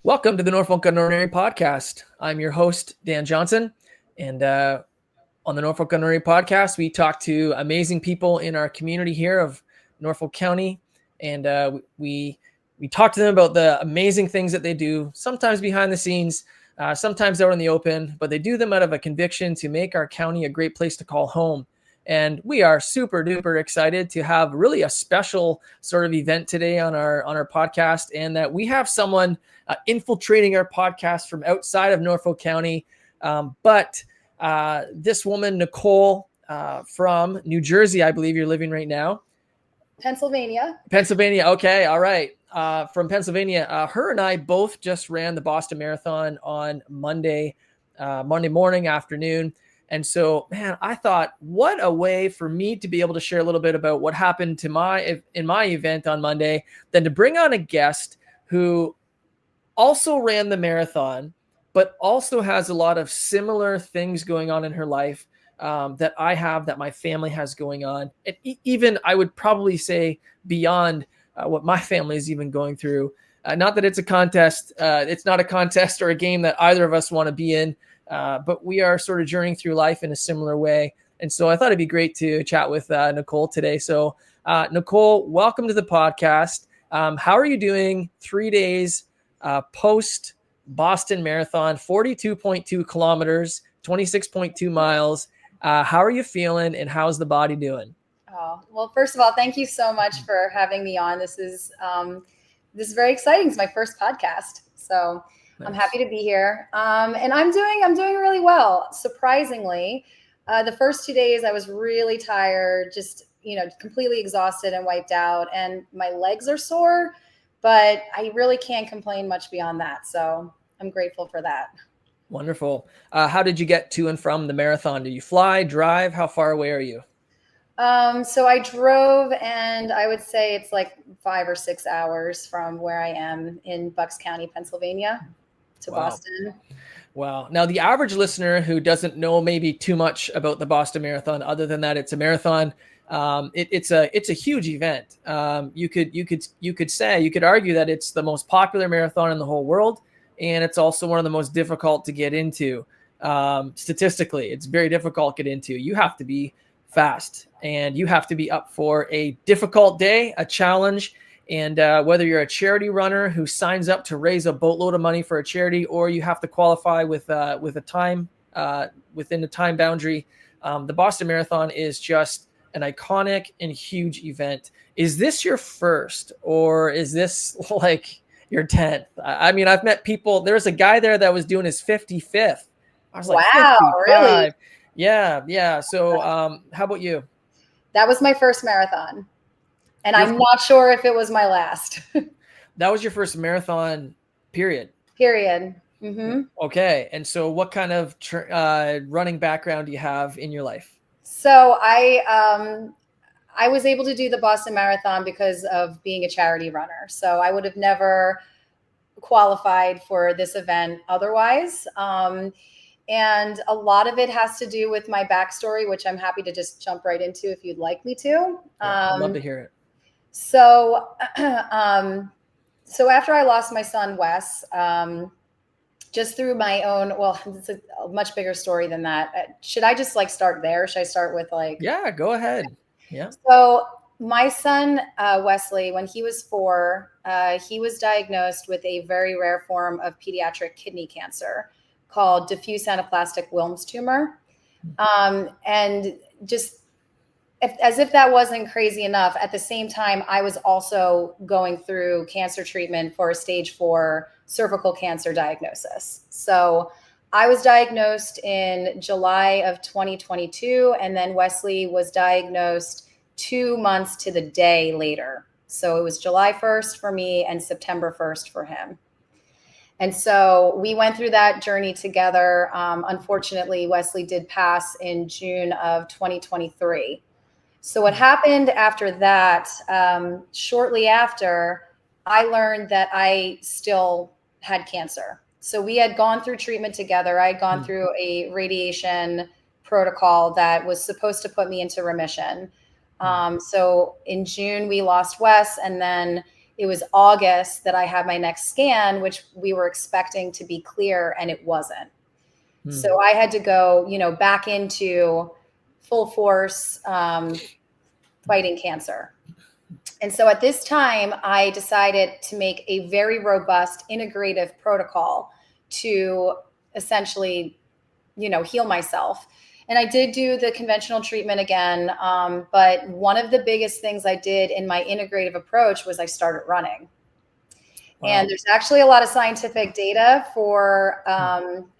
Welcome to the Norfolk UNordinary podcast. I'm your host, Dan Johnson. And on the Norfolk UNordinary podcast, we talk to amazing people in our community here of Norfolk County. And we talk to them about the amazing things that they do, sometimes behind the scenes, sometimes out in the open, but they do them out of a conviction to make our county a great place to call home. And we are super duper excited to have really a special sort of event today on our podcast, and that we have someone infiltrating our podcast from outside of Norfolk County. But this woman, Nicole, from New Jersey, I believe you're living right now. Pennsylvania. Okay. All right. From Pennsylvania. Her and I both just ran the Boston Marathon on Monday morning, afternoon. And so, man, I thought, what a way for me to be able to share a little bit about what happened in my event on Monday, than to bring on a guest who also ran the marathon, but also has a lot of similar things going on in her life that I have, that my family has going on. And even I would probably say beyond what my family is even going through. Not that it's a contest. It's not a contest or a game that either of us want to be in. But we are sort of journeying through life in a similar way. And so I thought it'd be great to chat with Nicole today. So Nicole, welcome to the podcast. How are you doing 3 days post Boston Marathon, 42.2 kilometers, 26.2 miles? How are you feeling, and how's the body doing? Oh, well, first of all, thank you so much for having me on. This is very exciting. It's my first podcast. So nice. I'm happy to be here. And I'm doing really well. Surprisingly, the first 2 days I was really tired, just, completely exhausted and wiped out, and my legs are sore, but I really can't complain much beyond that. So I'm grateful for that. Wonderful. How did you get to and from the marathon? Did you fly, drive? How far away are you? So I drove, and I would say it's like 5 or 6 hours from where I am in Bucks County, Pennsylvania, to Boston. Wow. Now, the average listener who doesn't know maybe too much about the Boston Marathon, other than that it's a marathon, it's a huge event. You could argue that it's the most popular marathon in the whole world, and it's also one of the most difficult to get into. Statistically, it's very difficult to get into. You have to be fast, and you have to be up for a difficult day, a challenge. And whether you're a charity runner who signs up to raise a boatload of money for a charity, or you have to qualify with a time within the time boundary, the Boston Marathon is just an iconic and huge event. Is this your first, or is this like your 10th? I mean, I've met people. There's a guy there that was doing his 55th. I was like, wow, 55. Really? Yeah. So how about you? That was my first marathon. And I'm not sure if it was my last. That was your first marathon, period? Period. Mm-hmm. Okay. And so what kind of running background do you have in your life? So I was able to do the Boston Marathon because of being a charity runner. So I would have never qualified for this event otherwise. And a lot of it has to do with my backstory, which I'm happy to just jump right into if you'd like me to. I'd love to hear it. So after I lost my son, Wes, just through my own, well, it's a much bigger story than that. Should I just start there? Should I start with Yeah, go ahead. Yeah. So my son, Wesley, when he was 4, he was diagnosed with a very rare form of pediatric kidney cancer called diffuse anaplastic Wilms tumor. And just as if that wasn't crazy enough, at the same time, I was also going through cancer treatment for a stage 4 cervical cancer diagnosis. So I was diagnosed in July of 2022, and then Wesley was diagnosed 2 months to the day later. So it was July 1st for me and September 1st for him. And so we went through that journey together. Unfortunately, Wesley did pass in June of 2023. So what happened after that, shortly after, I learned that I still had cancer. So we had gone through treatment together. I had gone through a radiation protocol that was supposed to put me into remission. So in June, we lost Wes. And then it was August that I had my next scan, which we were expecting to be clear, and it wasn't. So I had to go, back into full force fighting cancer. And so at this time, I decided to make a very robust integrative protocol to essentially, heal myself. And I did do the conventional treatment again. But one of the biggest things I did in my integrative approach was I started running. Wow. And there's actually a lot of scientific data for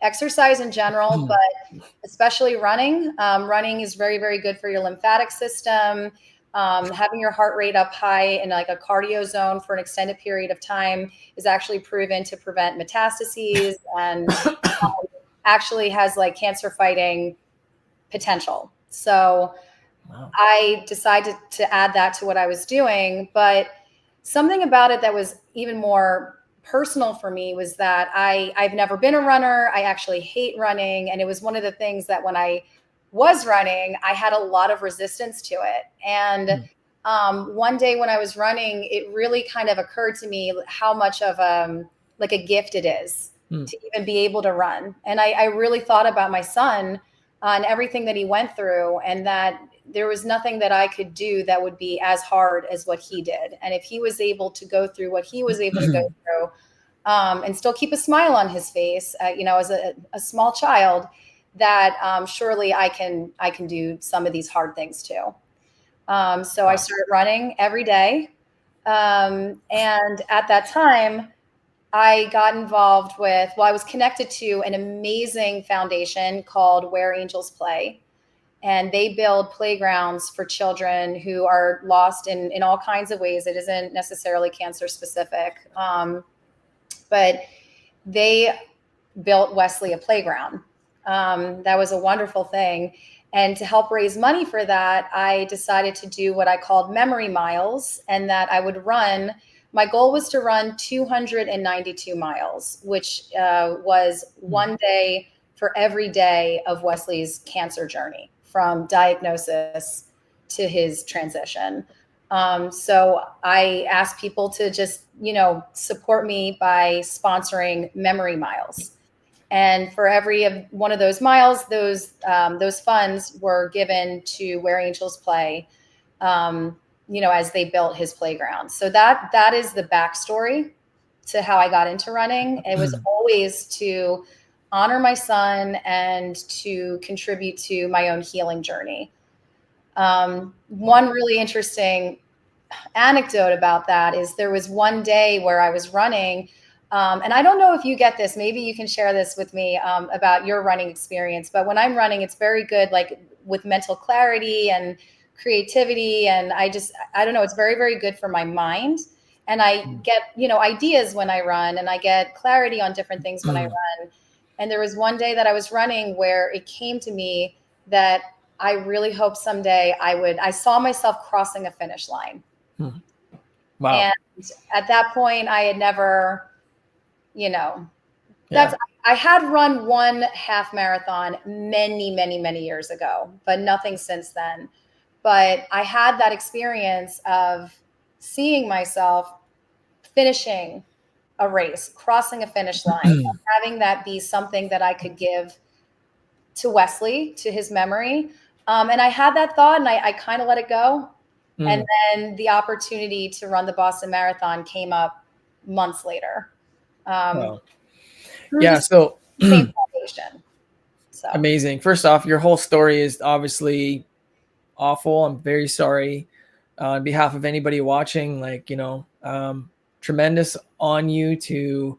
exercise in general, but especially running. Running is very, very good for your lymphatic system. Having your heart rate up high in like a cardio zone for an extended period of time is actually proven to prevent metastases and actually has like cancer fighting potential. So wow. I decided to add that to what I was doing, but something about it that was even more personal for me was that I've never been a runner. I actually hate running. And it was one of the things that when I was running, I had a lot of resistance to it. And one day when I was running, it really kind of occurred to me how much of like a gift it is to even be able to run. And I really thought about my son and everything that he went through, and that there was nothing that I could do that would be as hard as what he did. And if he was able to go through what he was able to go through and still keep a smile on his face, as a small child, that surely I can do some of these hard things too. So I started running every day. And at that time, I got involved with, I was connected to an amazing foundation called Where Angels Play. And they build playgrounds for children who are lost in all kinds of ways. It isn't necessarily cancer specific. But they built Wesley a playground. That was a wonderful thing. And to help raise money for that, I decided to do what I called memory miles, and that I would run. My goal was to run 292 miles, which was one day for every day of Wesley's cancer journey, from diagnosis to his transition. So I asked people to just, support me by sponsoring memory miles. And for every one of those miles, those funds were given to Where Angels Play, as they built his playground. So that is the backstory to how I got into running. It was always to honor my son and to contribute to my own healing journey. One really interesting anecdote about that is there was one day where I was running, and I don't know if you get this, maybe you can share this with me about your running experience, but when I'm running, it's very good, like with mental clarity and creativity. And I don't know, it's very, very good for my mind. And I get, ideas when I run, and I get clarity on different things when I run. And there was one day that I was running where it came to me that I really hope someday I saw myself crossing a finish line. Wow. And at that point I had never, I had run one half marathon many, many, many years ago, but nothing since then. But I had that experience of seeing myself finishing a race, crossing a finish line, having that be something that I could give to Wesley, to his memory. And I had that thought, and I kind of let it go. And then the opportunity to run the Boston Marathon came up months later. Yeah. So same foundation. So amazing. First off, your whole story is obviously awful. I'm very sorry on behalf of anybody watching, tremendous on you to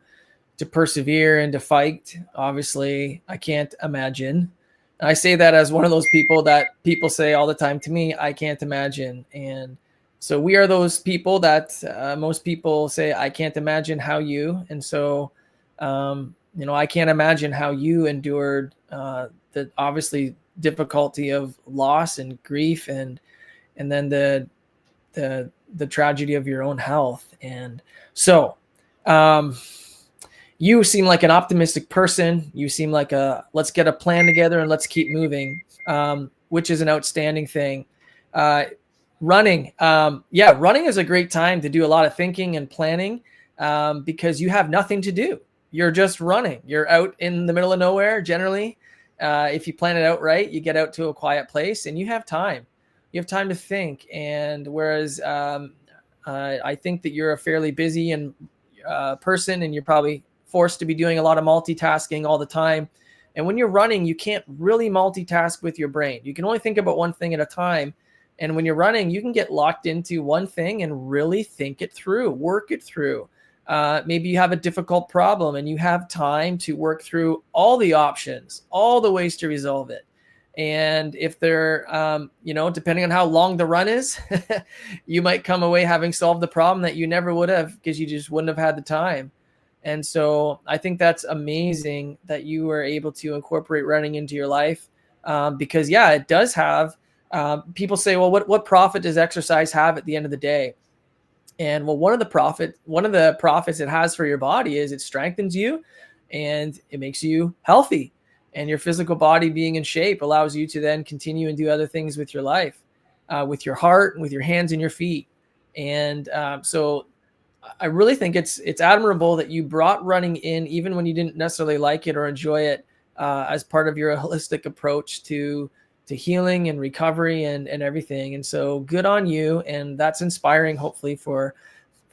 persevere and to fight. Obviously, I can't imagine. And I say that as one of those people that people say all the time to me, I can't imagine. And so we are those people that most people say, I can't imagine how you. And so, I can't imagine how you endured the obviously difficulty of loss and grief, and then the tragedy of your own health. And so, you seem like an optimistic person. You seem like let's get a plan together and let's keep moving, which is an outstanding thing. Running. Yeah, running is a great time to do a lot of thinking and planning because you have nothing to do. You're just running. You're out in the middle of nowhere generally. If you plan it out right, you get out to a quiet place and you have time. You have time to think. And whereas I think that you're a fairly busy and person and you're probably forced to be doing a lot of multitasking all the time. And when you're running, you can't really multitask with your brain. You can only think about one thing at a time. And when you're running, you can get locked into one thing and really think it through, work it through. Maybe you have a difficult problem and you have time to work through all the options, all the ways to resolve it. And if they're, depending on how long the run is, you might come away having solved the problem that you never would have because you just wouldn't have had the time. And so I think that's amazing that you were able to incorporate running into your life because, yeah, it does have. People say, well, what profit does exercise have at the end of the day? And well, one of the profits it has for your body is it strengthens you and it makes you healthy. And your physical body being in shape allows you to then continue and do other things with your life, with your heart, and with your hands and your feet. And so I really think it's admirable that you brought running in, even when you didn't necessarily like it or enjoy it, as part of your holistic approach to healing and recovery and everything. And so good on you. And that's inspiring, hopefully, for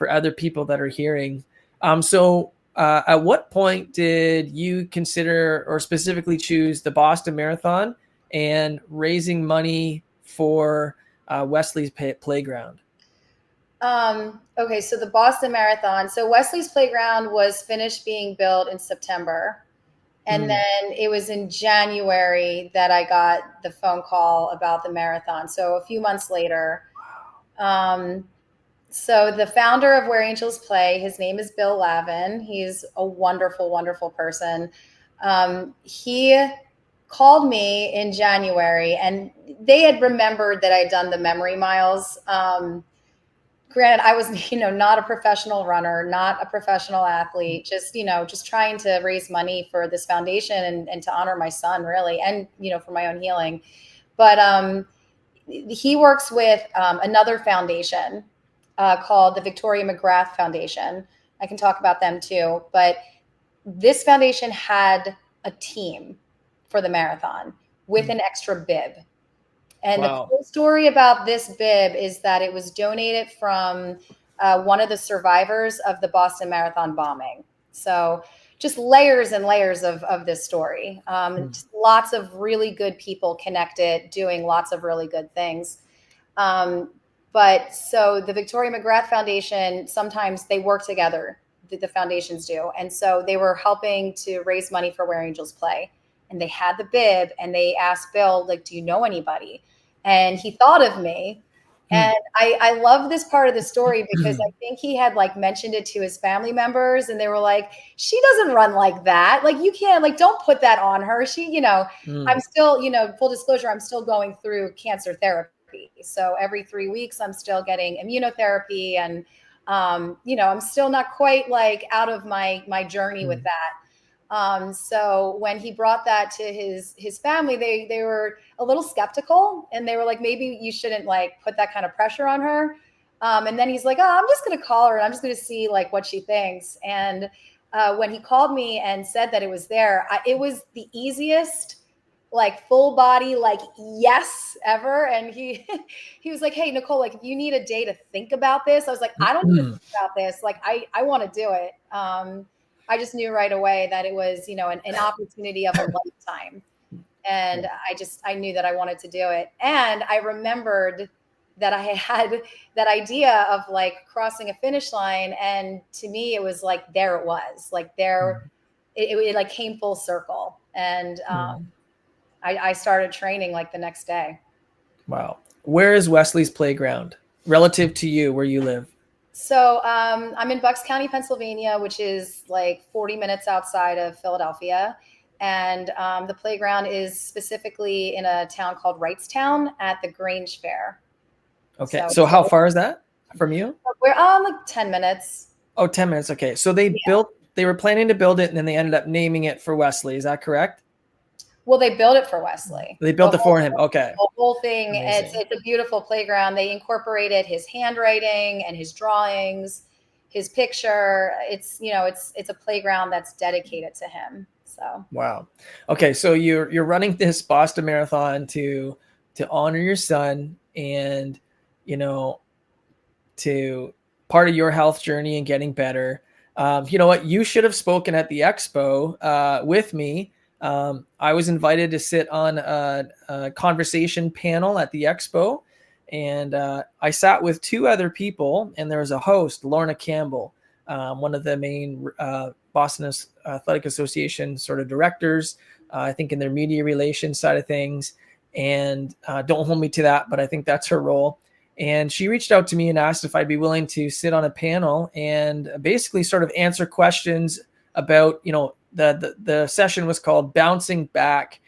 other people that are hearing. At what point did you consider or specifically choose the Boston Marathon and raising money for Wesley's Playground? Okay, so the Boston Marathon. So Wesley's Playground was finished being built in September. And then it was in January that I got the phone call about the marathon. So a few months later. So the founder of Where Angels Play, his name is Bill Lavin. He's a wonderful, wonderful person. He called me in January and they had remembered that I'd done the memory miles. Granted, I was, not a professional runner, not a professional athlete, just trying to raise money for this foundation and to honor my son, really, and, for my own healing. But he works with another foundation called the Victoria McGrath Foundation. I can talk about them too. But this foundation had a team for the marathon with an extra bib. And the cool story about this bib is that it was donated from one of the survivors of the Boston Marathon bombing. So just layers and layers of this story. Just lots of really good people connected, doing lots of really good things. But so the Victoria McGrath Foundation, sometimes they work together, the foundations do. And so they were helping to raise money for Where Angels Play. And they had the bib and they asked Bill, do you know anybody? And he thought of me. And I love this part of the story because I think he had mentioned it to his family members and they were like, she doesn't run like that. You can't, don't put that on her. She, I'm still, full disclosure, I'm still going through cancer therapy. So every 3 weeks I'm still getting immunotherapy and, I'm still not quite out of my journey with that. So when he brought that to his family, they were a little skeptical and they were like, maybe you shouldn't put that kind of pressure on her. And then he's like, oh, I'm just going to call her and I'm just going to see what she thinks. And when he called me and said that it was there, it was the easiest, full body, yes ever. And he was like, hey, Nicole, if you need a day to think about this, I was like, I don't need to think about this. I want to do it. I just knew right away that it was, an opportunity of a lifetime. And I knew that I wanted to do it. And I remembered that I had that idea of crossing a finish line. And to me, it was there it was it came full circle. And I started training the next day. Wow. Where is Wesley's Playground relative to you, where you live? So I'm in Bucks County, Pennsylvania, which is 40 minutes outside of Philadelphia. And the playground is specifically in a town called Wrightstown at the Grange Fair. Okay. So how far is that from you? We're on 10 minutes. Oh, 10 minutes. Okay. So they were planning to build it and then they ended up naming it for Wesley. Is that correct? Well, they built it for Wesley. They built it for him. Okay. The whole thing. Amazing. It's a beautiful playground. They incorporated his handwriting and his drawings, his picture. It's, you know, it's a playground that's dedicated to him. So Wow. Okay, so you're running this Boston Marathon to honor your son, and you know, to part of your health journey and getting better. You know what? You should have spoken at the expo with me. I was invited to sit on a conversation panel at the expo, and I sat with two other people, and there was a host, Lorna Campbell, one of the main Boston Athletic Association sort of directors, I think in their media relations side of things. And don't hold me to that, but I think that's her role. And she reached out to me and asked if I'd be willing to sit on a panel and basically sort of answer questions about, you know, the session was called Bouncing Back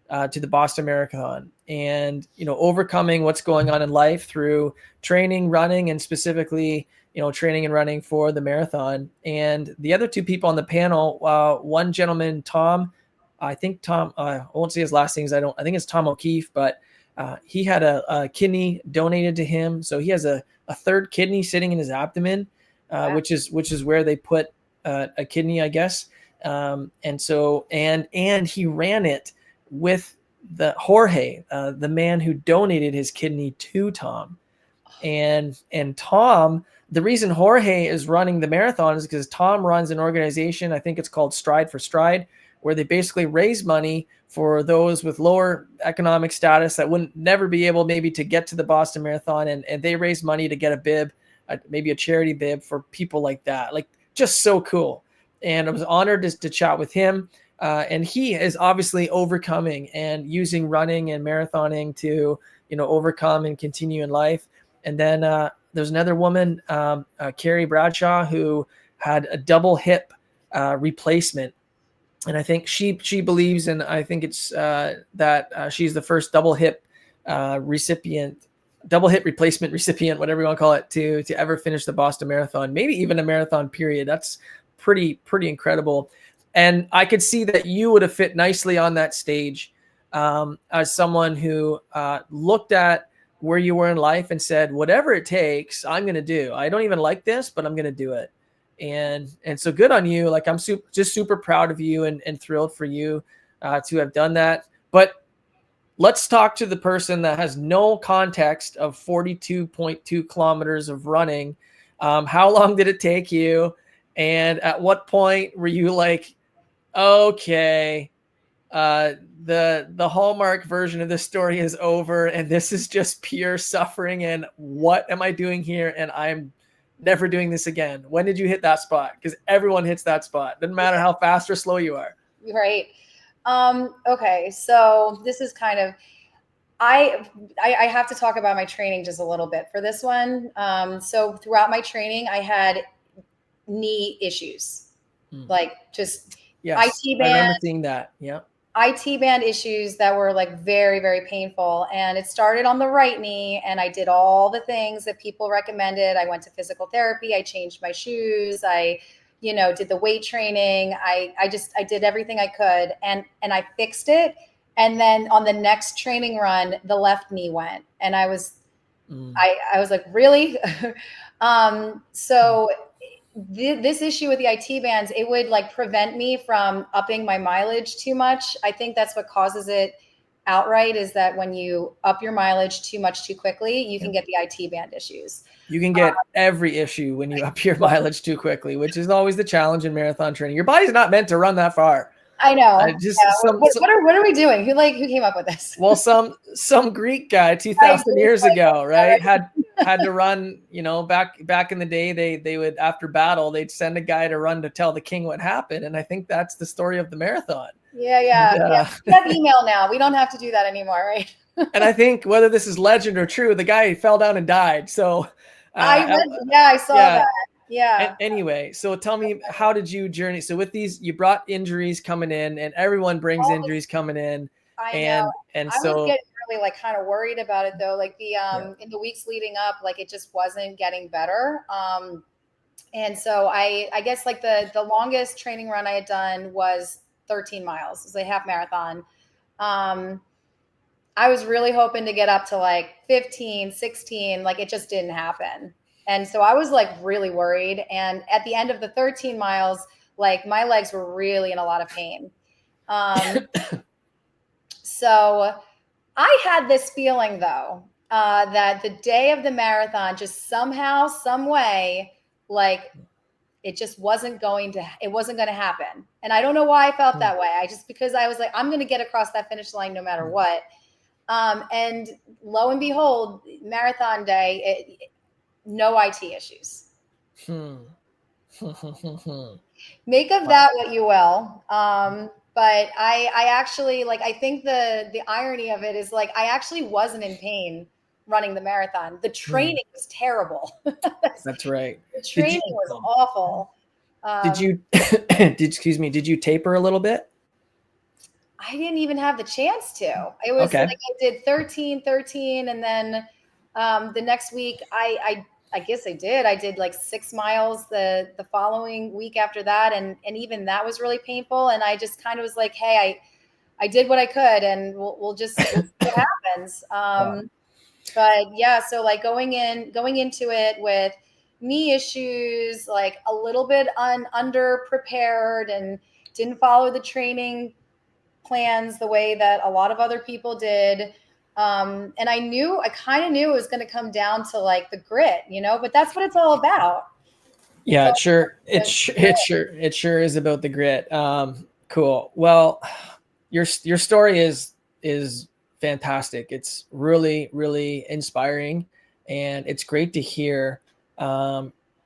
to the Boston Marathon, and, you know, overcoming what's going on in life through training, running, and specifically, you know, training and running for the marathon. And the other two people on the panel, one gentleman, Tom, I won't say his last names. I think it's Tom O'Keefe, but he had a kidney donated to him. So he has a third kidney sitting in his abdomen, wow. which is where they put a kidney, I guess. And so, and he ran it with the Jorge, the man who donated his kidney to Tom. And Tom, the reason Jorge is running the marathon is because Tom runs an organization, I think it's called Stride for Stride, where they basically raise money for those with lower economic status that wouldn't never be able maybe to get to the Boston Marathon. And they raise money to get a bib, maybe a charity bib for people like that. Like, just so cool. And I was honored to chat with him. And he is obviously overcoming and using running and marathoning to, you know, overcome and continue in life. And then there's another woman, Carrie Bradshaw, who had a double hip replacement. And I think she believes, and I think it's that she's the first double hip replacement recipient, whatever you want to call it, to ever finish the Boston Marathon, maybe even a marathon period. That's pretty incredible. And I could see that you would have fit nicely on that stage as someone who looked at where you were in life and said, whatever it takes, I'm going to do. I don't even like this, but I'm going to do it. And so good on you. Like, I'm just super proud of you and thrilled for you to have done that. But let's talk to the person that has no context of 42.2 kilometers of running. How long did it take you? And at what point were you like, okay, the Hallmark version of this story is over, and this is just pure suffering, and what am I doing here? And I'm never doing this again. When did you hit that spot? Because everyone hits that spot. Doesn't matter how fast or slow you are. Right. Okay. So this is kind of, I have to talk about my training just a little bit for this one. So throughout my training, I had knee issues, like just yes, IT band. I remember seeing that. Yeah. IT band issues that were like very, very painful. And it started on the right knee, and I did all the things that people recommended. I went to physical therapy. I changed my shoes. I, you know, did the weight training. I did everything I could, and I fixed it. And then on the next training run, the left knee went, and I was like, really? So this issue with the IT bands, it would like prevent me from upping my mileage too much. I think that's what causes it outright, is that when you up your mileage too much too quickly, you can get the IT band issues. You can get every issue when you up your mileage too quickly, which is always the challenge in marathon training. Your body's not meant to run that far. I know. What are we doing? Who came up with this? Well, some Greek guy 2,000 years ago, right? Had to run, you know, back in the day, they would, after battle, they'd send a guy to run to tell the king what happened. And I think that's the story of the marathon. Yeah. We have email now. We don't have to do that anymore, right? And I think, whether this is legend or true, the guy fell down and died. So I saw that. Yeah. Anyway, so tell me, how did you journey? So with these, you brought injuries coming in, and everyone brings injuries coming in. I know. And I so was getting really like kind of worried about it though. Like in the weeks leading up, like it just wasn't getting better. And so I guess like the longest training run I had done was 13 miles. It was a half marathon. Um, I was really hoping to get up to like 15, 16, like it just didn't happen. And so I was like really worried. And at the end of the 13 miles, like my legs were really in a lot of pain. Um, so I had this feeling though, that the day of the marathon, just somehow, some way, like it just it wasn't going to happen. And I don't know why I felt that way. Because I was like, I'm going to get across that finish line no matter what. And lo and behold, marathon day, no IT issues. Make of that what you will. But I actually like, I think the irony of it is like, I actually wasn't in pain running the marathon. The training was terrible. That's right. The training was awful. Did you, did you taper a little bit? I didn't even have the chance to. It was Okay. like I did 13, and then the next week I guess I did. I did like 6 miles the following week after that, and even that was really painful. And I just kind of was like, hey, I did what I could, and we'll just see what happens. But yeah, so like going into it with knee issues, like a little bit under prepared, and didn't follow the training plans the way that a lot of other people did. And I kind of knew it was going to come down to like the grit, but that's what it's all about. Yeah, it sure is about the grit. Cool. Well, your story is fantastic. It's really, really inspiring, and it's great to hear.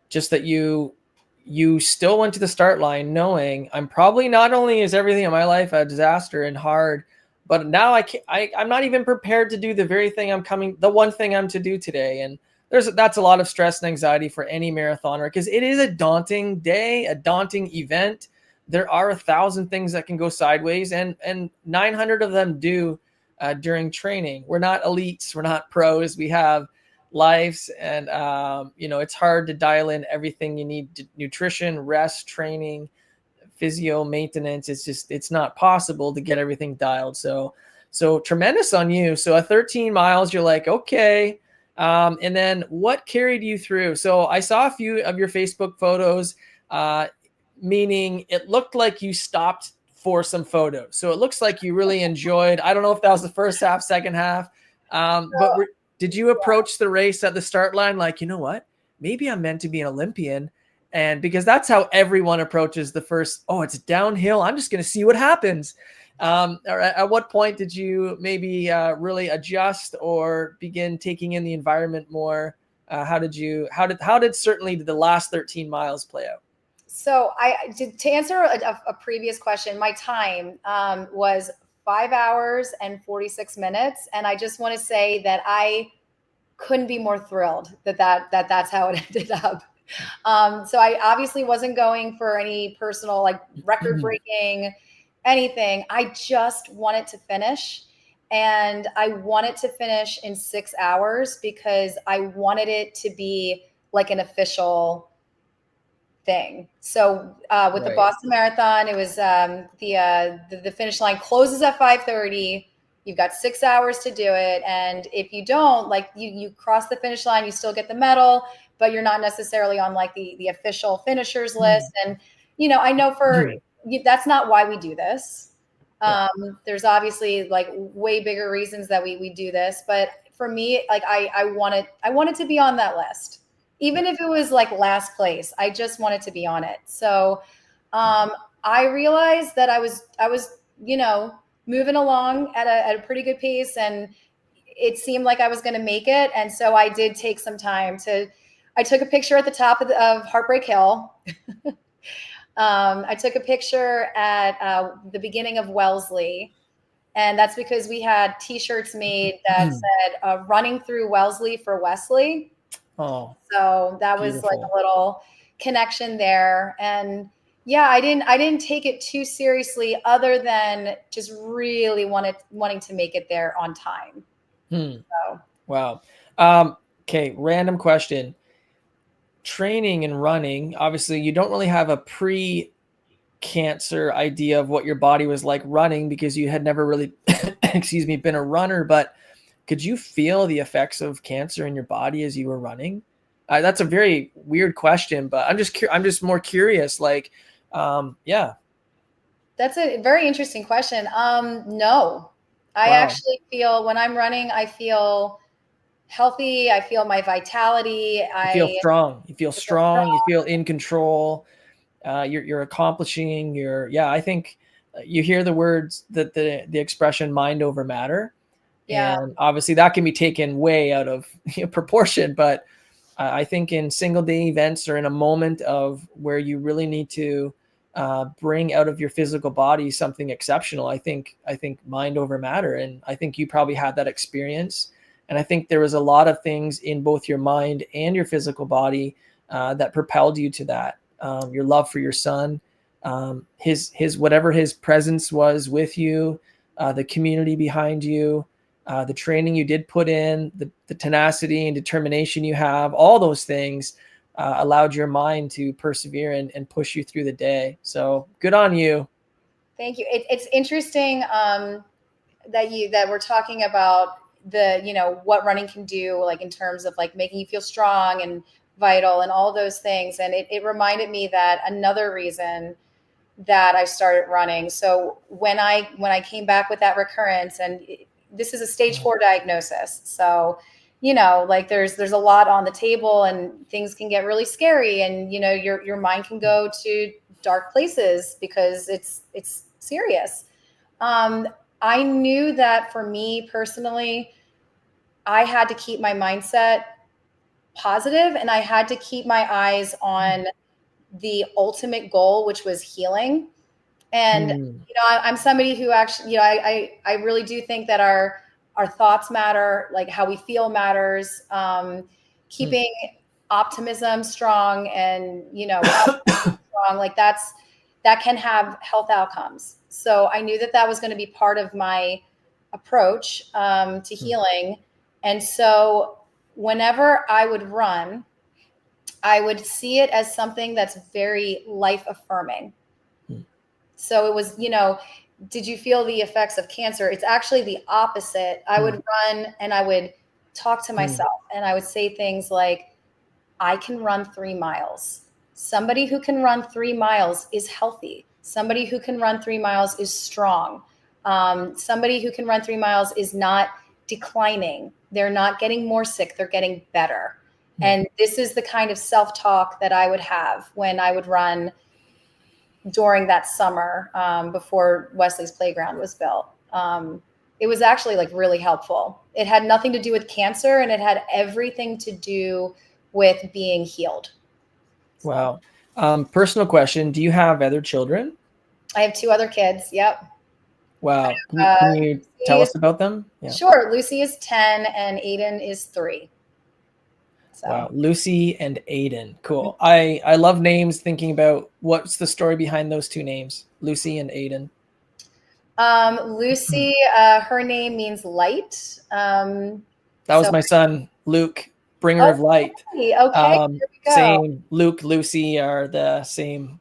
Just that you still went to the start line knowing I'm probably, not only is everything in my life a disaster and hard, but now I'm not even prepared to do the one thing I'm to do today. And that's a lot of stress and anxiety for any marathoner, because it is a daunting day, a daunting event. There are 1,000 things that can go sideways, and 900 of them do during training. We're not elites, we're not pros. We have lives, and it's hard to dial in everything you need: nutrition, rest, training, physio, maintenance. It's not possible to get everything dialed. So tremendous on you. So at 13 miles, you're like, okay. And then what carried you through? So I saw a few of your Facebook photos, meaning it looked like you stopped for some photos. So it looks like you really enjoyed. I don't know if that was the first half, second half, but did you approach the race at the start line like, you know what, maybe I'm meant to be an Olympian? And because that's how everyone approaches the first, oh, it's downhill, I'm just going to see what happens. Or at what point did you maybe really adjust or begin taking in the environment more? How did certainly the last 13 miles play out? So to answer a previous question, my time was 5 hours and 46 minutes. And I just want to say that I couldn't be more thrilled that's how it ended up. So I obviously wasn't going for any personal, like, record breaking anything. I just wanted to finish, and I wanted to finish in 6 hours because I wanted it to be like an official thing. So with the Boston Marathon, it was the finish line closes at 5:30. You've got 6 hours to do it, and if you don't, like, you cross the finish line, you still get the medal, but you're not necessarily on like the official finishers list. And I know that's not why we do this. There's obviously like way bigger reasons that we do this, but for me, like I wanted to be on that list. Even if it was like last place, I just wanted to be on it. So I realized that I was moving along at a pretty good pace, and it seemed like I was going to make it. And so I did take some time I took a picture at the top of Heartbreak Hill. I took a picture at the beginning of Wellesley. And that's because we had T-shirts made that said running through Wellesley for Wesley. Oh, so that was beautiful. Like a little connection there. And yeah, I didn't take it too seriously, other than just really wanting to make it there on time. So. Wow. Okay. Random question. Training and running, obviously you don't really have a cancer idea of what your body was like running because you had never really, excuse me, been a runner, but could you feel the effects of cancer in your body as you were running? That's a very weird question, but I'm just more curious. Like, yeah. That's a very interesting question. No, I Wow. actually feel when I'm running, I feel healthy. I feel my vitality. You feel I strong. You feel feel strong. You strong. feel in control. You're accomplishing. Yeah. I think you hear the words that the expression "mind over matter," Yeah. and obviously that can be taken way out of proportion. But I think in single day events or in a moment of where you really need to bring out of your physical body something exceptional, I think mind over matter, and I think you probably had that experience. And I think there was a lot of things in both your mind and your physical body that propelled you to that. Your love for your son, his whatever his presence was with you, the community behind you, the training you did put in, the tenacity and determination you have, all those things allowed your mind to persevere and push you through the day. So good on you. Thank you. It's interesting that we're talking about what running can do, like in terms of like making you feel strong and vital and all those things. And it reminded me that another reason that I started running. So when I came back with that recurrence, and this is a stage 4 diagnosis, so like there's a lot on the table, and things can get really scary, and your mind can go to dark places because it's serious. I knew that for me personally, I had to keep my mindset positive, and I had to keep my eyes on the ultimate goal, which was healing. And Hmm. I'm somebody who actually, I really do think that our thoughts matter, like how we feel matters. Hmm. Keeping optimism strong and strong, like that can have health outcomes. So I knew that was going to be part of my approach to Hmm. healing. And so whenever I would run, I would see it as something that's very life affirming. Hmm. So it was, did you feel the effects of cancer? It's actually the opposite. I Hmm. would run and I would talk to Hmm. myself, and I would say things like, I can run 3 miles. Somebody who can run 3 miles is healthy. Somebody who can run 3 miles is strong. Somebody who can run 3 miles is not declining. They're not getting more sick. They're getting better. Hmm. And this is the kind of self-talk that I would have when I would run during that summer, before Wesley's Playground was built. It was actually like really helpful. It had nothing to do with cancer, and it had everything to do with being healed. So Wow. Personal question. Do you have other children? I have 2 other kids. Yep. Wow. Can Uh, you tell Lucy us about them? Yeah. Sure. Lucy is 10 and Aiden is 3. So, Wow, Lucy and Aiden. Cool. I love names. Thinking about what's the story behind those two names, Lucy and Aiden. Lucy, her name means light. That was So, my son, Luke, bringer oh, of light. okay. Here we go. Same. Luke, Lucy are the same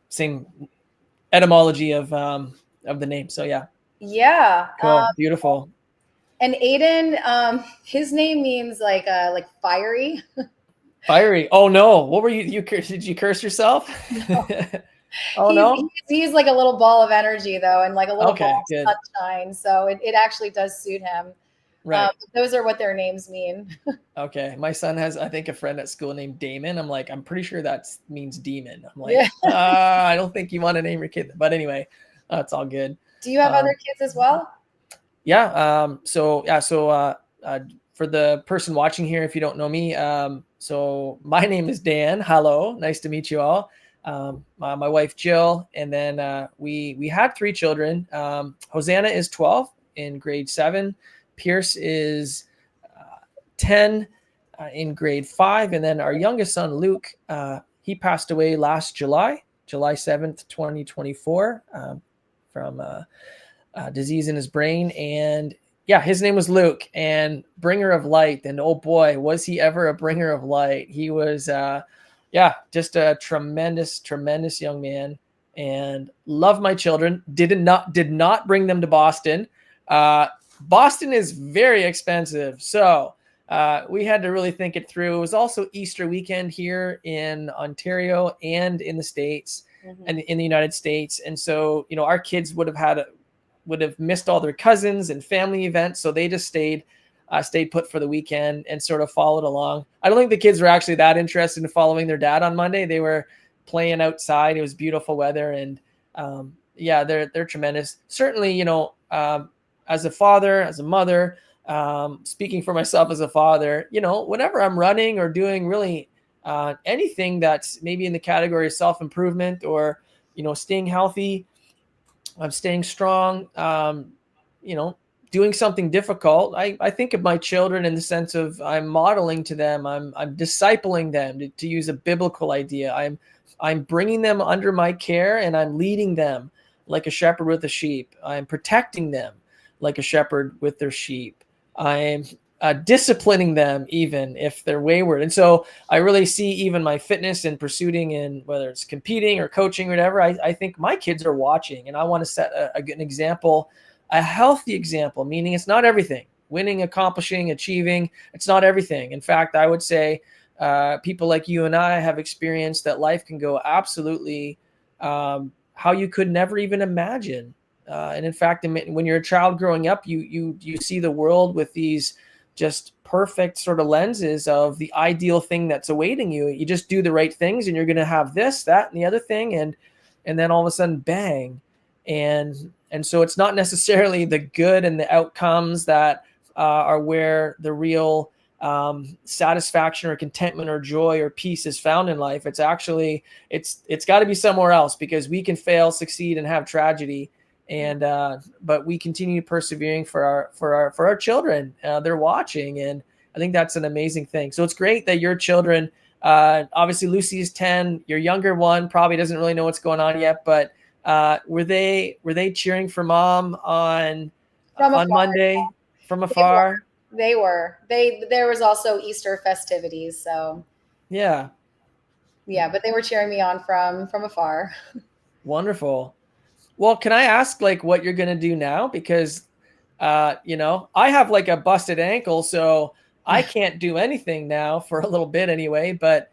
etymology of the name. So yeah, Yeah. cool, beautiful, And Aiden, his name means like fiery. fiery. Oh no, what were you? Did you curse yourself? No. Oh He's, no. he's he's like a little ball of energy though, and like a little ball Okay, of good. sunshine. So it actually does suit him. Right. Those are what their names mean. Okay. My son has, I think, a friend at school named Damon. I'm like, I'm pretty sure that means demon. I'm Yeah. like, I don't think you want to name your kid. But anyway, it's all good. Do you have other Um, kids as well? yeah. Uh, for the person watching here, if you don't know me, so my name is Dan. Hello. Nice to meet you all. My wife, Jill. And then we had 3 children. Hosanna is 12 in grade 7. Pierce is 10 in grade 5. And then our youngest son, Luke, he passed away last July 7th, 2024, from disease in his brain. And yeah, his name was Luke, and bringer of light. And oh boy, was he ever a bringer of light. He was, just a tremendous young man. and love my children. Did not bring them to Boston. Boston is very expensive, so we had to really think it through. It was also Easter weekend here in Ontario and in the States and in the United States. And so, our kids would have missed all their cousins and family events. So they just stayed put for the weekend and sort of followed along. I don't think the kids were actually that interested in following their dad on Monday. They were playing outside. It was beautiful weather. And yeah, they're tremendous. Certainly, as a father, as a mother, speaking for myself as a father, whenever I'm running or doing really anything that's maybe in the category of self-improvement or, staying healthy, I'm staying strong, doing something difficult. I think of my children in the sense of I'm modeling to them. I'm discipling them, to use a biblical idea. I'm bringing them under my care, and I'm leading them like a shepherd with a sheep. I'm protecting them like a shepherd with their sheep. I'm disciplining them even if they're wayward. And so I really see even my fitness and pursuing, and whether it's competing or coaching or whatever, I think my kids are watching, and I want to set an example, a healthy example, meaning it's not everything. Winning, accomplishing, achieving, it's not everything. In fact, I would say people like you and I have experienced that life can go absolutely how you could never even imagine. And in fact, when you're a child growing up, you see the world with these just perfect sort of lenses of the ideal thing that's awaiting you. You just do the right things, and you're going to have this, that, and the other thing, and then all of a sudden, bang, and so it's not necessarily the good and the outcomes that are where the real satisfaction or contentment or joy or peace is found in life. It's actually it's got to be somewhere else, because we can fail, succeed, and have tragedy. And but we continue persevering for our children. They're watching, and I think that's an amazing thing. So it's great that your children, obviously Lucy is 10, your younger one probably doesn't really know what's going on yet, but were they cheering for mom on Monday from afar? They were. There was also Easter festivities, so yeah, but they were cheering me on from afar. Wonderful. Well, can I ask like what you're going to do now? Because, I have like a busted ankle, so I can't do anything now for a little bit anyway. But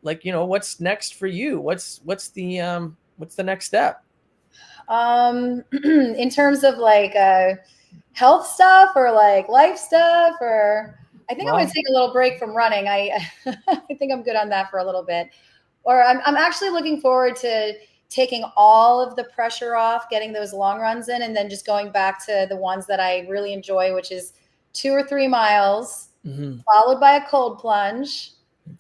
what's next for you? What's the next step? In terms of like health stuff or like life stuff, or I think I'm going to take a little break from running. I think I'm good on that for a little bit. Or I'm actually looking forward to taking all of the pressure off, getting those long runs in, and then just going back to the ones that I really enjoy, which is 2 or 3 miles, followed by a cold plunge,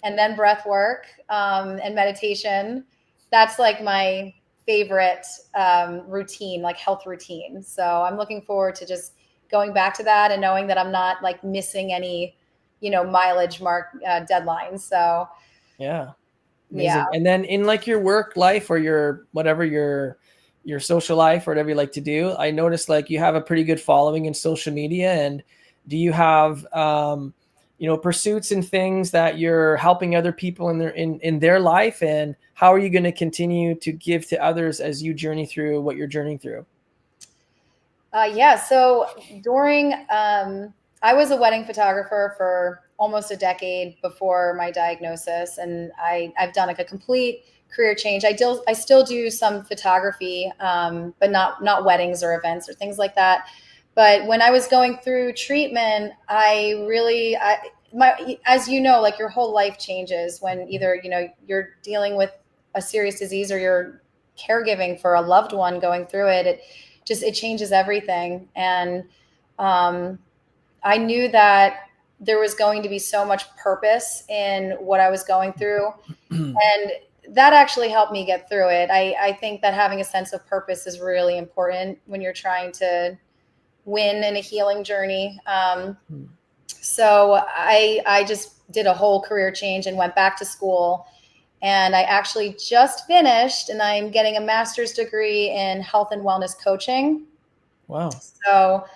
and then breath work and meditation. That's like my favorite routine, like health routine. So I'm looking forward to just going back to that and knowing that I'm not like missing any, mileage mark deadlines. So yeah. Amazing. Yeah. And then in like your work life or your social life or whatever you like to do, I noticed like you have a pretty good following in social media. And do you have pursuits and things that you're helping other people in their life? And how are you going to continue to give to others as you journey through what you're journeying through? So during I was a wedding photographer for almost a decade before my diagnosis, and I've done like a complete career change. I still do some photography, but not weddings or events or things like that. But when I was going through treatment, as you know, like your whole life changes when either you're dealing with a serious disease or you're caregiving for a loved one going through it. It changes everything, and I knew that there was going to be so much purpose in what I was going through. And that actually helped me get through it. I think that having a sense of purpose is really important when you're trying to win in a healing journey. So I just did a whole career change and went back to school. And I actually just finished, and I'm getting a master's degree in health and wellness coaching. Wow. So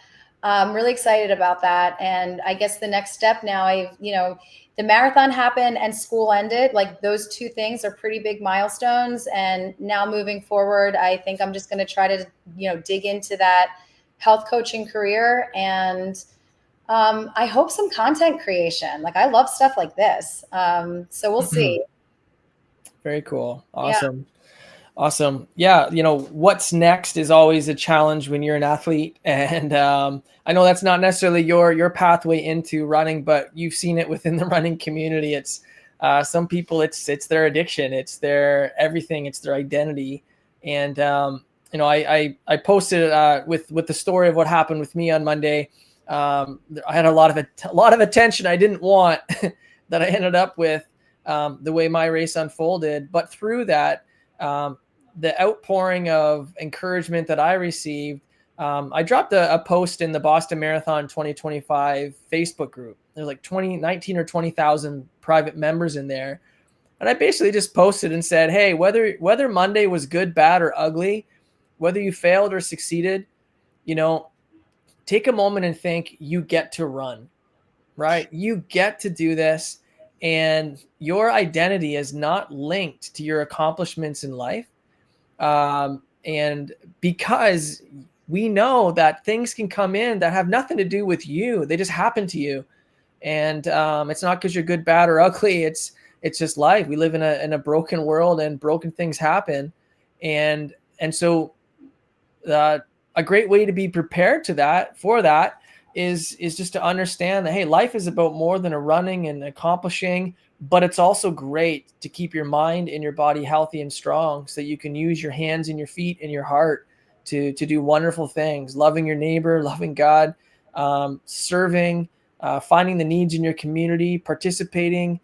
I'm really excited about that. And I guess the next step now, the marathon happened and school ended. Like those two things are pretty big milestones. And now moving forward, I think I'm just going to try to, dig into that health coaching career. And I hope some content creation. Like I love stuff like this. So we'll see. Very cool. Yeah. Awesome. Awesome. Yeah. What's next is always a challenge when you're an athlete. And I know that's not necessarily your pathway into running, but you've seen it within the running community. It's some people, it's their addiction. It's their everything. It's their identity. And, I posted with the story of what happened with me on Monday. I had a lot of attention I didn't want that I ended up with the way my race unfolded. But through that, the outpouring of encouragement that I received, I dropped a post in the Boston Marathon 2025 Facebook group. There's like 19 or 20,000 private members in there. And I basically just posted and said, hey, whether Monday was good, bad, or ugly, whether you failed or succeeded, take a moment and think you get to run, right? You get to do this. And your identity is not linked to your accomplishments in life. And because we know that things can come in that have nothing to do with you, they just happen to you. And it's not because you're good, bad, or ugly. It's just life. We live in a broken world, and broken things happen. And so a great way to be prepared for that is just to understand that, hey, life is about more than a running and accomplishing, but it's also great to keep your mind and your body healthy and strong so that you can use your hands and your feet and your heart to do wonderful things, loving your neighbor, loving God, serving, finding the needs in your community, participating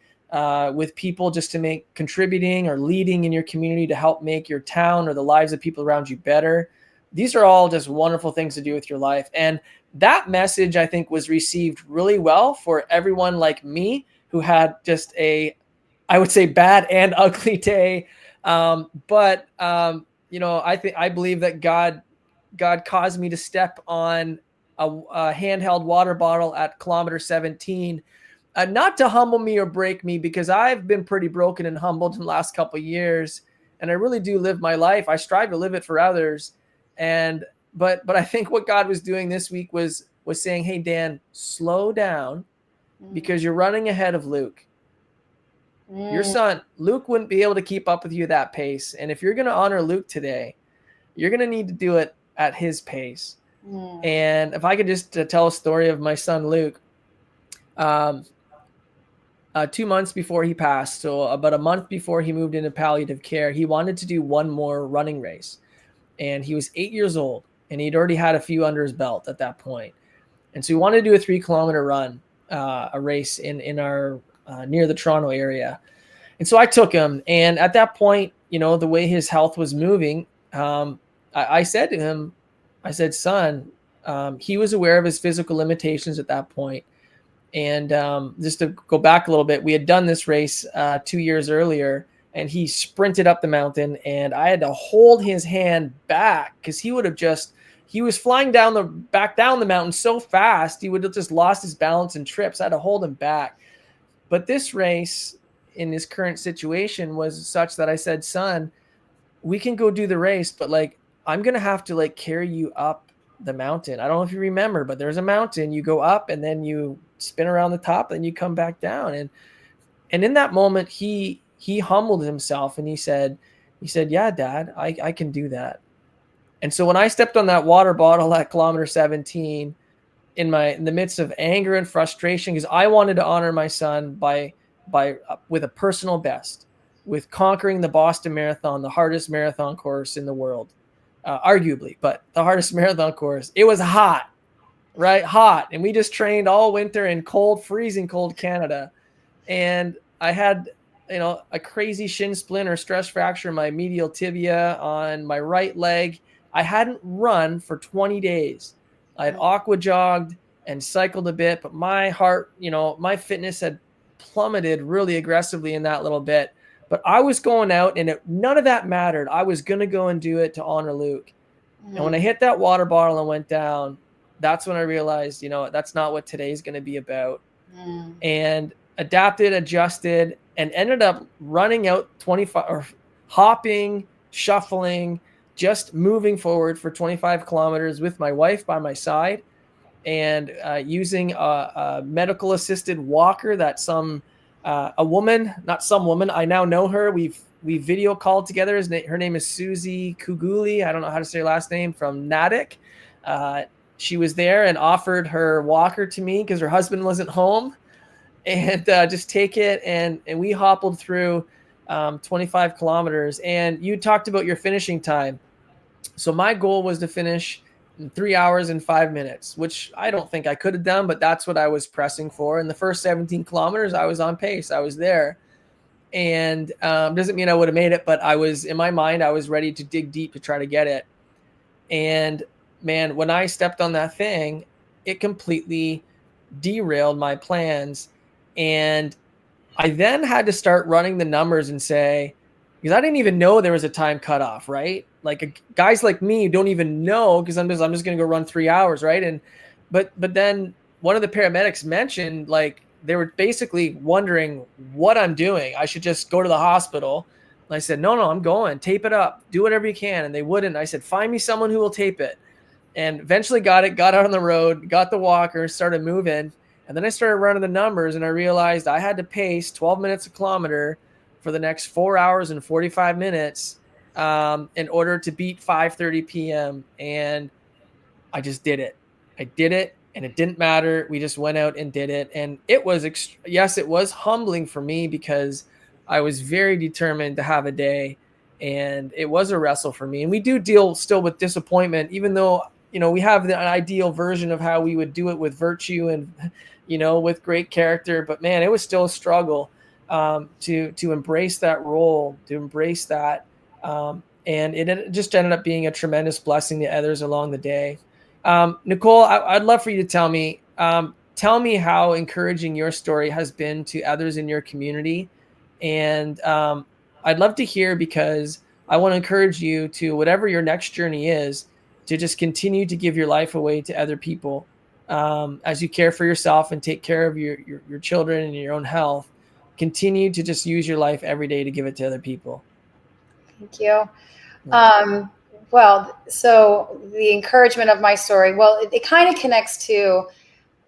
with people just to contributing or leading in your community to help make your town or the lives of people around you better. These are all just wonderful things to do with your life. And that message, I think, was received really well for everyone like me who had just I would say, bad and ugly day. I believe that God caused me to step on a handheld water bottle at kilometer 17, not to humble me or break me, because I've been pretty broken and humbled in the last couple of years. And I really do live my life. I strive to live it for others. But I think what God was doing this week was saying, hey, Dan, slow down, because you're running ahead of Luke. Your son, Luke, wouldn't be able to keep up with you at that pace. And if you're going to honor Luke today, you're going to need to do it at his pace. And if I could just tell a story of my son, Luke, 2 months before he passed, so about a month before he moved into palliative care, he wanted to do one more running race. And he was 8 years old, and he'd already had a few under his belt at that point. And so he wanted to do a 3-kilometer run, a race in our near the Toronto area. And so I took him. And at that point, the way his health was moving, I said to him, I said, son, he was aware of his physical limitations at that point. And just to go back a little bit, we had done this race 2 years earlier, and he sprinted up the mountain, and I had to hold his hand back because he was flying back down the mountain so fast, he would have just lost his balance and trips. I had to hold him back. But this race in his current situation was such that I said, son, we can go do the race, but I'm going to have to carry you up the mountain. I don't know if you remember, but there's a mountain. You go up and then you spin around the top and you come back down. And in that moment, he humbled himself and he said, yeah, Dad, I can do that. And so when I stepped on that water bottle at kilometer 17 in the midst of anger and frustration, because I wanted to honor my son with a personal best, with conquering the Boston Marathon, the hardest marathon course in the world, arguably, but the hardest marathon course. It was hot, right? Hot. And we just trained all winter in freezing cold Canada. And I had, a crazy shin splint or stress fracture in my medial tibia on my right leg. I hadn't run for 20 days. I had aqua jogged and cycled a bit, but my heart, my fitness had plummeted really aggressively in that little bit. But I was going out, and none of that mattered. I was going to go and do it to honor Luke. And when I hit that water bottle and went down, that's when I realized, that's not what today's going to be about. Mm. And adapted, adjusted, and ended up running out 25 or hopping, shuffling, just moving forward for 25 kilometers with my wife by my side, and using a medical assisted walker that a woman, not some woman, I now know her. We video called together. Her name is Susie Kuguli. I don't know how to say her last name, from Natick. She was there and offered her walker to me because her husband wasn't home, and just take it. And we hobbled through 25 kilometers. And you talked about your finishing time. So my goal was to finish in 3 hours and 5 minutes, which I don't think I could have done, but that's what I was pressing for. In the first 17 kilometers, I was on pace. I was there. And doesn't mean I would have made it, but in my mind, I was ready to dig deep to try to get it. And man, when I stepped on that thing, it completely derailed my plans. And I then had to start running the numbers and say, because I didn't even know there was a time cutoff, right? Like guys like me don't even know, because I'm just going to go run 3 hours, right? But then one of the paramedics mentioned, like, they were basically wondering what I'm doing. I should just go to the hospital. And I said, no, I'm going. Tape it up. Do whatever you can. And they wouldn't. I said, find me someone who will tape it. And eventually got out on the road, got the walker, started moving. And then I started running the numbers, and I realized I had to pace 12 minutes a kilometer for the next 4 hours and 45 minutes in order to beat 5:30 p.m. And I just did it. I did it, and it didn't matter. We just went out and did it. And it was, yes, it was humbling for me, because I was very determined to have a day, and it was a wrestle for me. And we do deal still with disappointment, even though, we have an ideal version of how we would do it with virtue and, with great character. But man, it was still a struggle to embrace that role, to embrace that. And it just ended up being a tremendous blessing to others along the day. Nicole, I'd love for you to tell me how encouraging your story has been to others in your community. And I'd love to hear, because I want to encourage you to, whatever your next journey is, to just continue to give your life away to other people as you care for yourself and take care of your children and your own health. Continue to just use your life every day to give it to other people. Thank you. Well, so the encouragement of my story, well, it kind of connects to,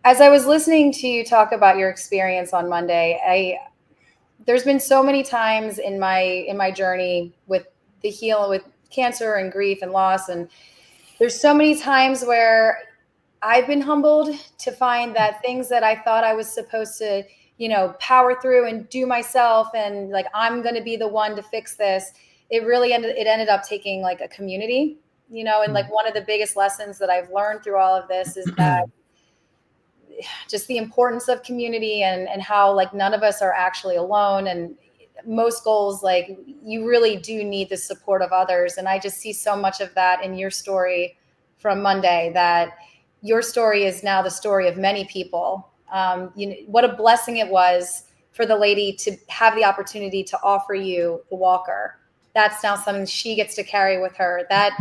as I was listening to you talk about your experience on Monday, there's been so many times in my journey with with cancer and grief and loss. And there's so many times where I've been humbled to find that things that I thought I was supposed to, power through and do myself, and like, I'm going to be the one to fix this. It ended up taking like a community, and like one of the biggest lessons that I've learned through all of this is that just the importance of community, and how like none of us are actually alone. And most goals, like, you really do need the support of others. And I just see so much of that in your story from Monday, that your story is now the story of many people. What a blessing it was for the lady to have the opportunity to offer you the walker. That's now something she gets to carry with her. That,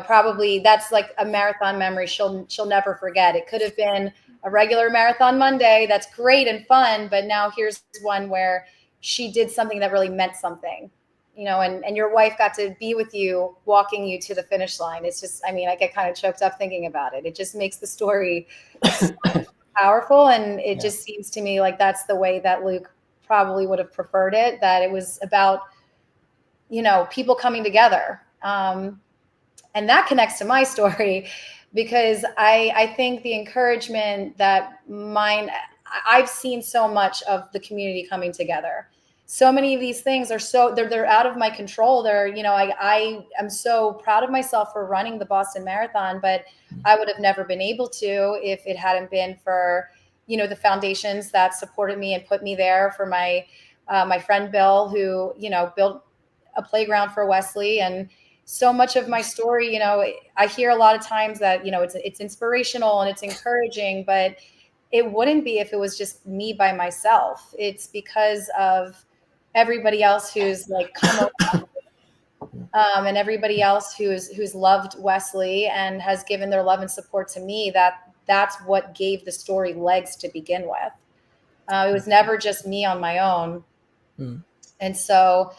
probably that's like a marathon memory she'll never forget. It could have been a regular marathon Monday. That's great and fun. But now here's one where she did something that really meant something, and your wife got to be with you, walking you to the finish line. It's just, I get kind of choked up thinking about it. It just makes the story so powerful. And it just seems to me like that's the way that Luke probably would have preferred it, that it was about, people coming together. And that connects to my story, because I think the encouragement that I've seen so much of the community coming together. So many of these things are they're out of my control. I am so proud of myself for running the Boston Marathon, but I would have never been able to if it hadn't been for, the foundations that supported me and put me there, for my friend Bill, who, built a playground for Wesley. And so much of my story, I hear a lot of times that, it's inspirational and it's encouraging, but it wouldn't be if it was just me by myself. It's because of everybody else who's like come around. and everybody else who's loved Wesley and has given their love and support to me, that's what gave the story legs to begin with. It was never just me on my own. And so,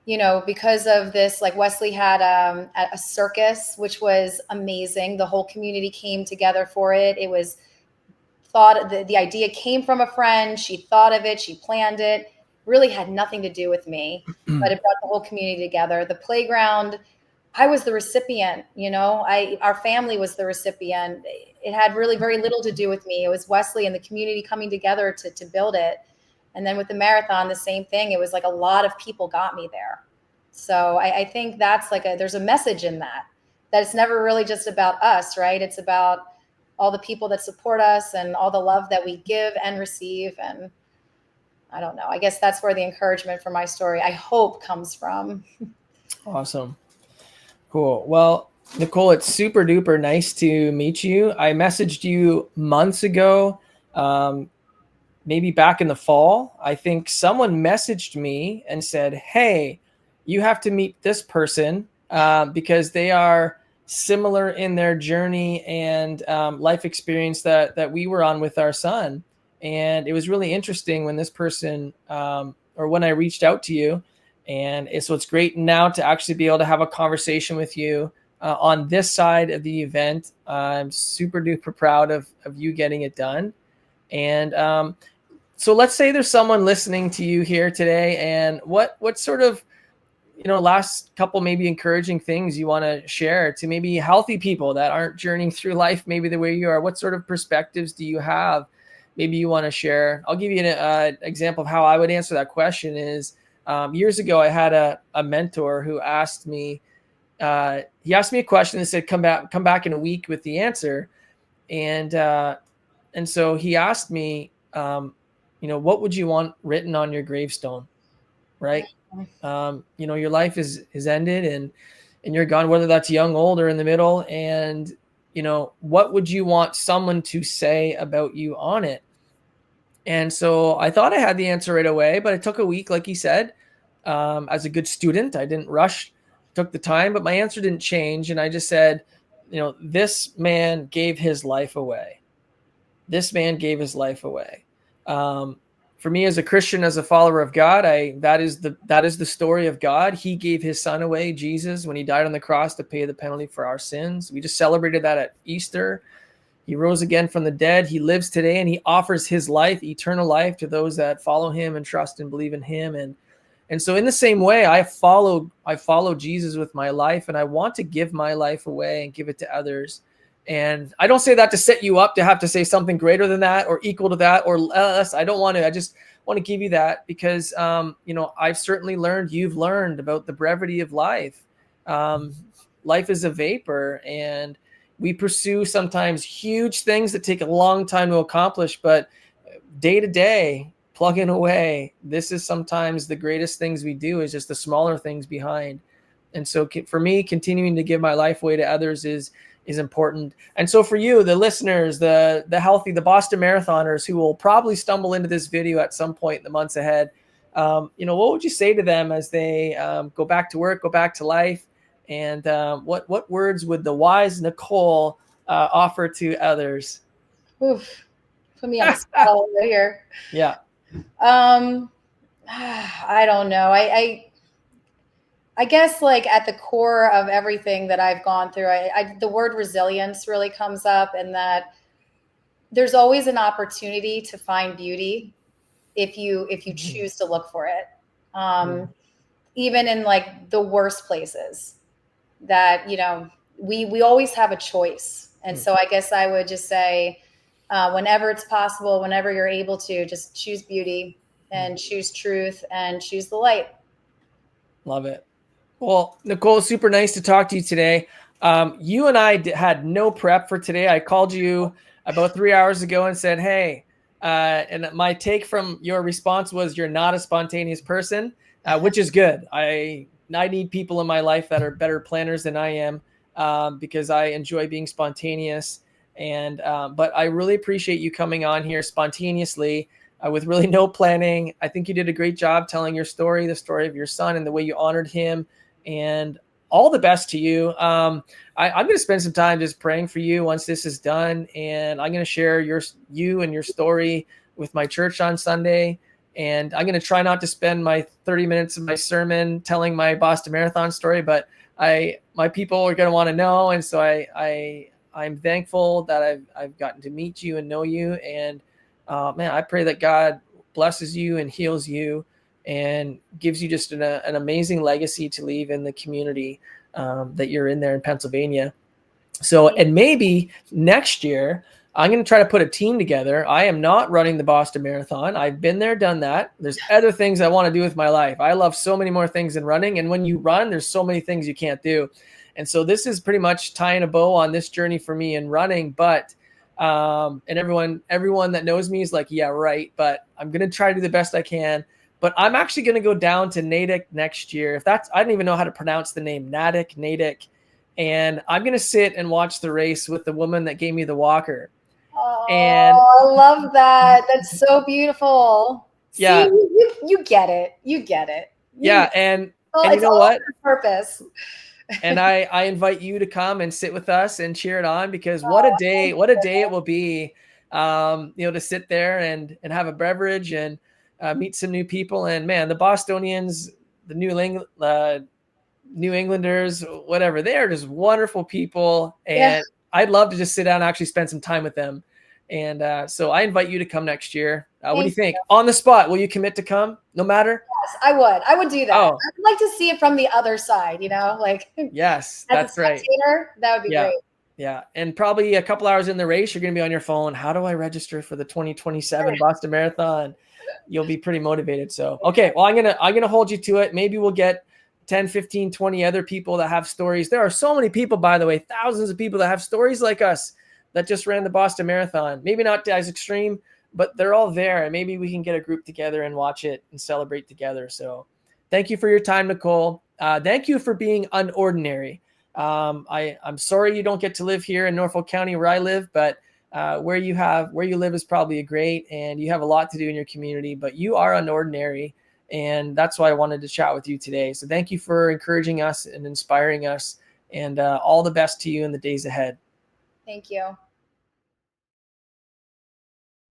because of this, like Wesley had a circus, which was amazing. The whole community came together for it. It was the idea came from a friend. She thought of it. She planned it. Really had nothing to do with me, but it brought the whole community together. The playground, I was the recipient, our family was the recipient. It had really very little to do with me. It was Wesley and the community coming together to build it. And then with the marathon, the same thing. It was like a lot of people got me there. So I think that's there's a message in that it's never really just about us, right? It's about all the people that support us and all the love that we give and receive. And I don't know, I guess that's where the encouragement for my story, I hope, comes from. Awesome. Cool. Well, Nicole, it's super duper nice to meet you. I messaged you months ago, maybe back in the fall. I think someone messaged me and said, hey, you have to meet this person because they are similar in their journey and life experience that we were on with our son. And it was really interesting when this person or when I reached out to you. And so it's great now to actually be able to have a conversation with you on this side of the event. I'm super duper proud of you getting it done. And so let's say there's someone listening to you here today, and what sort of last couple maybe encouraging things you want to share to maybe healthy people that aren't journeying through life maybe the way you are? What sort of perspectives do you have? Maybe you want to share. I'll give you an example of how I would answer that question is years ago, I had a mentor who asked me, he asked me a question and said, come back in a week with the answer. And so he asked me, what would you want written on your gravestone? Right. Your life is ended and you're gone, whether that's young, old, or in the middle. And, what would you want someone to say about you on it? And so I thought I had the answer right away, but it took a week, like he said. As a good student, I didn't rush, took the time, but my answer didn't change. And I just said, this man gave his life away. This man gave his life away. For me as a Christian, as a follower of God, that is the story of God. He gave his son away, Jesus, when he died on the cross to pay the penalty for our sins. We just celebrated that at Easter. He rose again from the dead. He lives today, and he offers his life, eternal life, to those that follow him and trust and believe in him. And so in the same way, I follow Jesus with my life, and I want to give my life away and give it to others. And I don't say that to set you up to have to say something greater than that or equal to that or less. I don't want to. I just want to give you that because, I've certainly learned, you've learned about the brevity of life. Life is a vapor, and we pursue sometimes huge things that take a long time to accomplish, but day to day, plugging away, this is sometimes the greatest things we do is just the smaller things behind. And so for me, continuing to give my life away to others is important. And so for you, the listeners, the healthy, the Boston Marathoners who will probably stumble into this video at some point in the months ahead, what would you say to them as they go back to work, go back to life? And what words would the wise Nicole offer to others? Oof, put me on the spot over here. Yeah. I don't know. I guess at the core of everything that I've gone through, the word resilience really comes up, and that there's always an opportunity to find beauty if you choose to look for it. Even in the worst places that, we always have a choice. And so I guess I would just say, whenever it's possible, whenever you're able to, just choose beauty and choose truth and choose the light. Love it. Well, Nicole, super nice to talk to you today. You and I had no prep for today. I called you about 3 hours ago and said, hey, and my take from your response was you're not a spontaneous person, which is good. I need people in my life that are better planners than I am because I enjoy being spontaneous. And but I really appreciate you coming on here spontaneously with really no planning. I think you did a great job telling your story, the story of your son and the way you honored him, and all the best to you. I'm going to spend some time just praying for you once this is done. And I'm going to share you and your story with my church on Sunday. And I'm going to try not to spend my 30 minutes of my sermon telling my Boston Marathon story, but my people are going to want to know. And so I'm thankful that I've gotten to meet you and know you. And man, I pray that God blesses you and heals you and gives you just an amazing legacy to leave in the community that you're in there in Pennsylvania. So, and maybe next year, I'm going to try to put a team together. I am not running the Boston Marathon. I've been there, done that. There's other things I want to do with my life. I love so many more things than running. And when you run, there's so many things you can't do. And so this is pretty much tying a bow on this journey for me in running. But, and everyone that knows me is like, yeah, right. But I'm going to try to do the best I can. But I'm actually going to go down to Natick next year. I don't even know how to pronounce the name, Natick. And I'm going to sit and watch the race with the woman that gave me the walker. Oh, And I love that. That's so beautiful. Yeah. See, you get it. You get it. Yeah. And you know what? Purpose. And I invite you to come and sit with us and cheer it on, because what a day it will be, to sit there and have a beverage and meet some new people. And man, the Bostonians, the New Englanders, whatever, they are just wonderful people. And I'd love to just sit down and actually spend some time with them. And so I invite you to come next year. What do you think? On the spot, will you commit to come no matter? Yes, I would. I would do that. Oh. I'd like to see it from the other side, like. Yes, that's right. That would be great. Yeah. And probably a couple hours in the race, you're going to be on your phone. How do I register for the 2027 Boston Marathon? You'll be pretty motivated. So, okay. Well, I'm going to hold you to it. Maybe we'll get 10, 15, 20 other people that have stories. There are so many people, by the way, thousands of people that have stories like us that just ran the Boston Marathon. Maybe not as extreme, but they're all there. And maybe we can get a group together and watch it and celebrate together. So thank you for your time, Nicole. Thank you for being unordinary. I'm sorry you don't get to live here in Norfolk County where I live, but where you live is probably great, and you have a lot to do in your community, but you are unordinary. And that's why I wanted to chat with you today. So thank you for encouraging us and inspiring us, and all the best to you in the days ahead. Thank you.